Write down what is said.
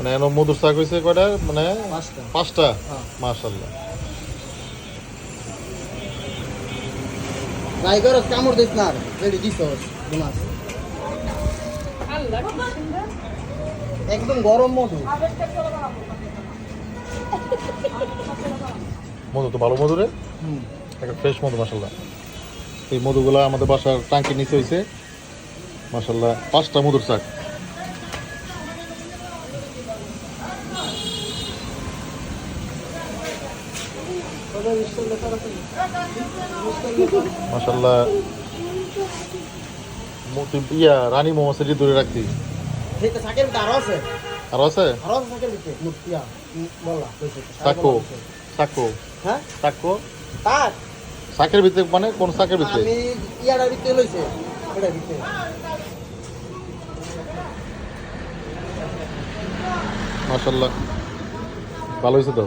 মানে এনো মধুর শাক হয়েছে কয়টা মানে পাঁচটা হ্যাঁ। মাশাআল্লাহ টাইগার কামড় দিস না রেডি দিছস বোনাস একদম গরম মধু মধু তো ভালো মধু রে একটা ফ্রেশ মধু মাশাআল্লাহ এই মধুগুলা আমাদের বাসার টাঙ্কির নিচে হয়েছে মাশাআল্লাহ 5টা মধুর শাক মাশাআল্লাহ ইয়া রানী মোহাম্মদ দূরে রাখছি ঠিক আছে শাকের ভিতরে আরো আছে শাকের ভিতরে মুতিয়া বলা সাকো সাকো হ্যাঁ সাকো তার শাকের ভিতরে মানে কোন শাকের ভিতরে আমি ইয়াটার ভিতরে লইছে এটার ভিতরে মাশাআল্লাহ ভালো হয়েছে তো